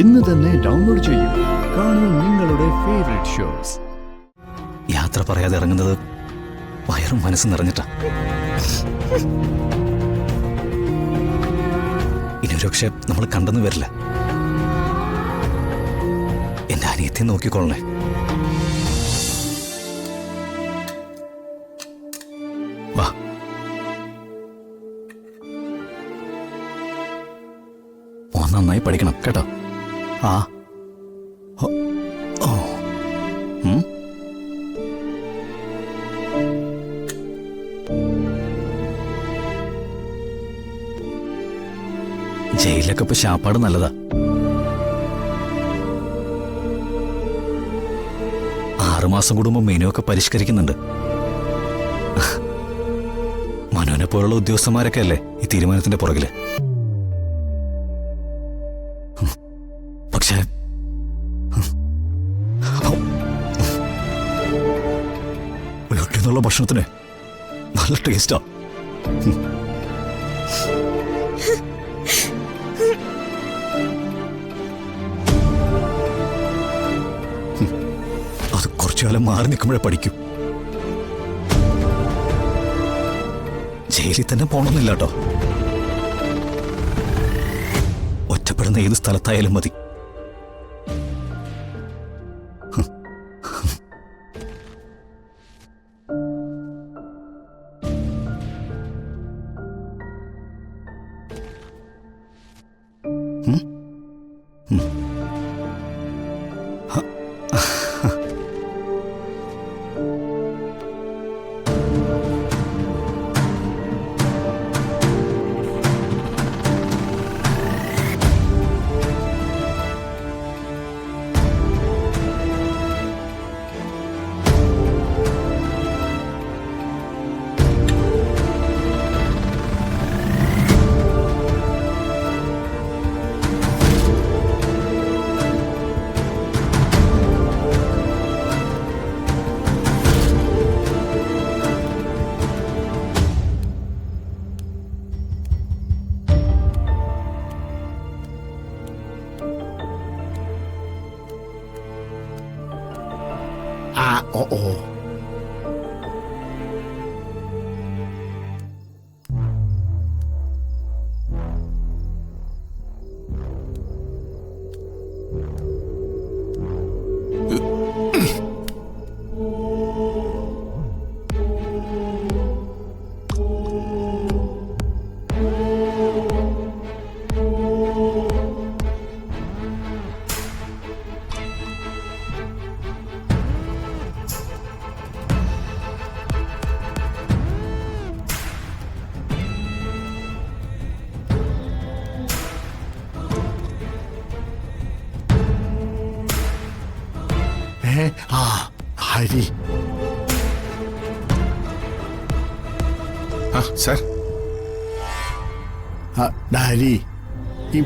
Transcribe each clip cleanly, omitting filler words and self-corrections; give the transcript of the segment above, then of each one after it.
ഇന്ന് തന്നെ ഡൗൺലോഡ് ചെയ്യൂ. കാണൂ നിങ്ങളുടെ ഫേവറേറ്റ് ഷോസ്. യാത്ര പറയാതെ ഇറങ്ങുന്നത് വയറും മനസ്സും നിറഞ്ഞിട്ടാ. ഇനി ഒരുപക്ഷെ നമ്മൾ കണ്ടെന്ന് വരില്ല. എന്റെ അനിയത്തെ നോക്കിക്കൊള്ളണേ. വാ. നന്നായി പഠിക്കണം കേട്ടോ. ആ ജയിലൊക്കെ ഇപ്പൊ ശാപ്പാട് നല്ലതാ. 6 മാസം കൂടുമ്പോ മെനു ഒക്കെ പരിഷ്കരിക്കുന്നുണ്ട്. മനുവിനെ പോലുള്ള ഉദ്യോഗസ്ഥന്മാരൊക്കെ അല്ലേ ഈ തീരുമാനത്തിന്റെ പുറകില്. പക്ഷേ വീട്ടിൽ നിന്നുള്ള ഭക്ഷണത്തിന് നല്ല ടേസ്റ്റാ. അത് കുറച്ചു കാലം മാറി നിൽക്കുമ്പോഴേ പഠിക്കൂ. ജയിലിൽ തന്നെ പോണമെന്നില്ല കേട്ടോ. ഒറ്റപ്പെടുന്ന ഏത് സ്ഥലത്തായാലും മതി. ഹരി സർ. ഹരി, ഈ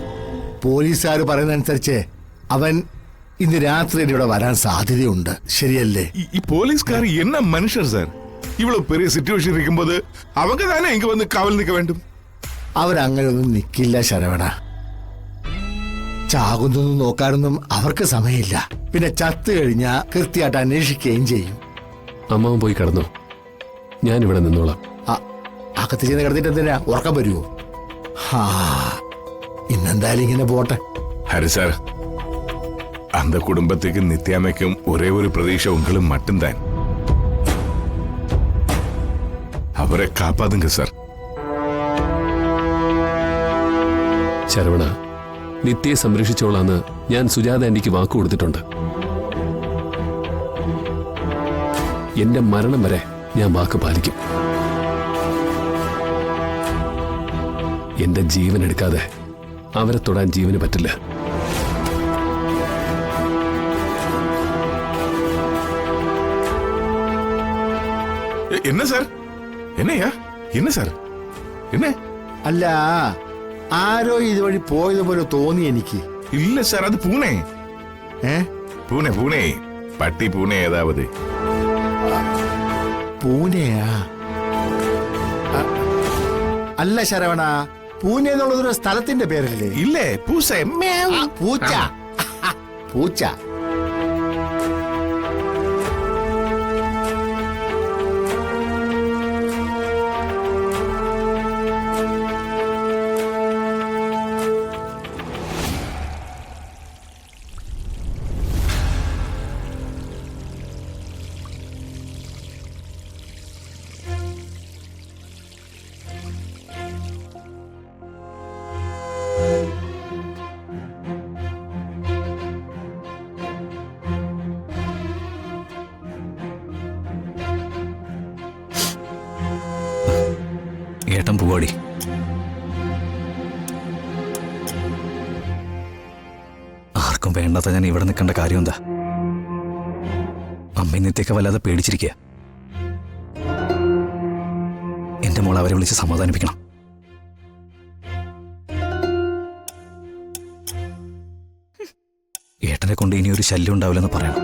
പോലീസുകാർ പറയുന്നതനുസരിച്ച് അവൻ ഇന്ന് രാത്രി ഇവിടെ വരാൻ സാധ്യതയുണ്ട്. ശരിയല്ലേ? ഈ പോലീസുകാർ എന്നാ മനുഷ്യർ സാർ. ഇவ்வளவு பெரிய സിറ്റുവേഷൻ ഇരിക്കുമ്പോൾ அவங்க தானே இங்க வந்து കാവൽ നിൽക്ക വേണ്ടും. അവരങ്ങനെയൊന്നും നിൽക്കില്ല ശരവണ. ചാകുന്നൊന്നും നോക്കാനൊന്നും അവർക്ക് സമയമില്ല. പിന്നെ ചത്തു കഴിഞ്ഞാ കൃത്യമായിട്ട് അന്വേഷിക്കുകയും ചെയ്യും. അമ്മാവൻ പോയി കിടന്നോ, ഞാനിവിടെ നിന്നോളാം. അകത്ത് ചെന്ന് കിടന്നിട്ട് എന്തിനാ ഉറക്കം വരുമോ? ഇന്നെന്തായാലും ഇങ്ങനെ പോട്ടെ. ഹരി സാർ, அந்த குடும்பத்துக்கு நித்யாமைக்கும் ஒரே ஒரு பிரதீட்சை உங்களும் மட்டும்தான். அவரை காப்பாதுங்க சார். ശരവണ, നിത്യയെ സംരക്ഷിച്ചോളാന്ന് ഞാൻ സുജാത ആന്റിക്ക് വാക്കു കൊടുത്തിട്ടുണ്ട്. എന്റെ മരണം വരെ ഞാൻ വാക്ക് പാലിക്കും. എന്റെ ജീവൻ എടുക്കാതെ അവരെ തൊടാൻ ജീവന് പറ്റില്ല. என்ன சார்? என்னையா? என்ன சார்? என்ன? അല്ല, ആരോ ഇതുവഴി പോയതുപോലെ തോന്നി എനിക്ക്. இல்ல சார், அது பூனை. பூனை பூனை பட்டி பூனை ஏதாவது. പൂനെയാ? അല്ല ശരവണ, പൂനെ എന്നുള്ളതൊരു സ്ഥലത്തിന്റെ പേരല്ലേ? ഇല്ലേ പൂസ ആ, പൂച്ച. പൂച്ച. ഏട്ടൻ പോവാടി. ആർക്കും വേണ്ടാത്ത ഞാൻ ഇവിടെ നിൽക്കേണ്ട കാര്യം എന്താ? അമ്മ ഇന്നത്തേക്ക് വല്ലാതെ പേടിച്ചിരിക്കുക. എന്റെ മോൾ അവരെ വിളിച്ച് സമാധാനിപ്പിക്കണം. ഏട്ടനെ കൊണ്ട് ഇനി ഒരു ശല്യം ഉണ്ടാവില്ലെന്ന് പറയണം.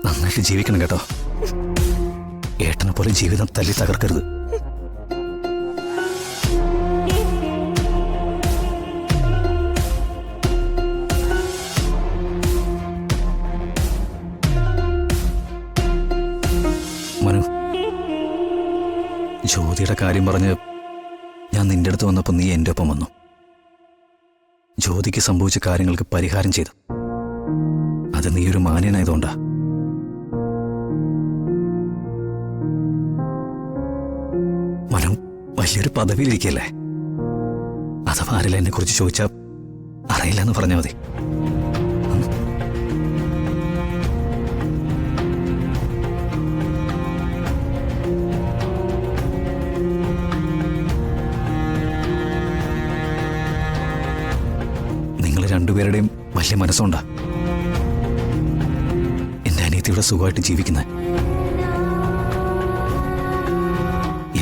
നന്നായിട്ട് ജീവിക്കണം കേട്ടോ. ഏട്ടനെ പോലെ ജീവിതം തല്ലി തകർക്കരുത്. മനു, ജ്യോതിയുടെ കാര്യം പറഞ്ഞ് ഞാൻ നിന്റെ അടുത്ത് വന്നപ്പോൾ നീ എൻ്റെ ഒപ്പം വന്നു. ജ്യോതിക്ക് സംഭവിച്ച കാര്യങ്ങൾക്ക് പരിഹാരം ചെയ്തു. അത് നീ ഒരു മാന്യനായതുകൊണ്ടാ. മനു വലിയൊരു പദവിയിലിരിക്കല്ലേ. അഥവാ ആരെല്ലാം എന്നെ കുറിച്ച് ചോദിച്ചാൽ അറിയില്ല എന്ന് പറഞ്ഞാൽ മതി. നിങ്ങൾ രണ്ടുപേരുടെയും വലിയ മനസ്സുണ്ടാ എന്റെ അനിയത്തിയുടെ സുഖമായിട്ട് ജീവിക്കുന്നത്.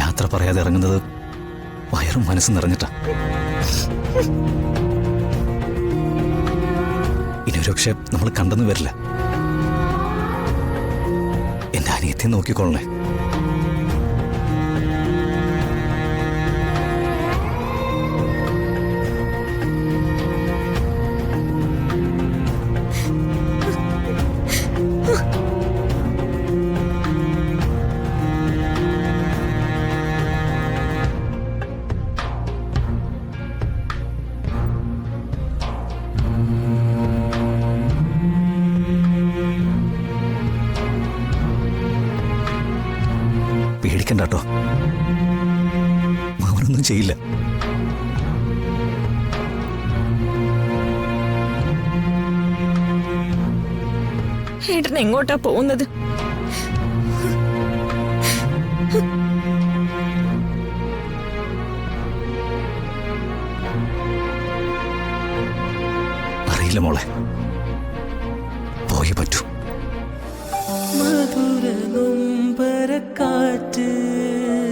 യാത്ര പറയാതെ ഇറങ്ങുന്നത് വയറും മനസ്സും നിറഞ്ഞിട്ടാ. ഇനിയൊരു പക്ഷെ നമ്മൾ കണ്ടെന്ന് വരില്ല. എന്റെ അനിയത്തെ നോക്കിക്കൊള്ളണേ. പേടിക്കണ്ട കേട്ടോ, മാമനൊന്നും ചെയ്യില്ല. ഏട്ടൻ എങ്ങോട്ടാ പോകുന്നത്? അറിയില്ല മോളെ, പോയി പറ്റൂ. മധുര നൊമ്പരക്കാറ്റ്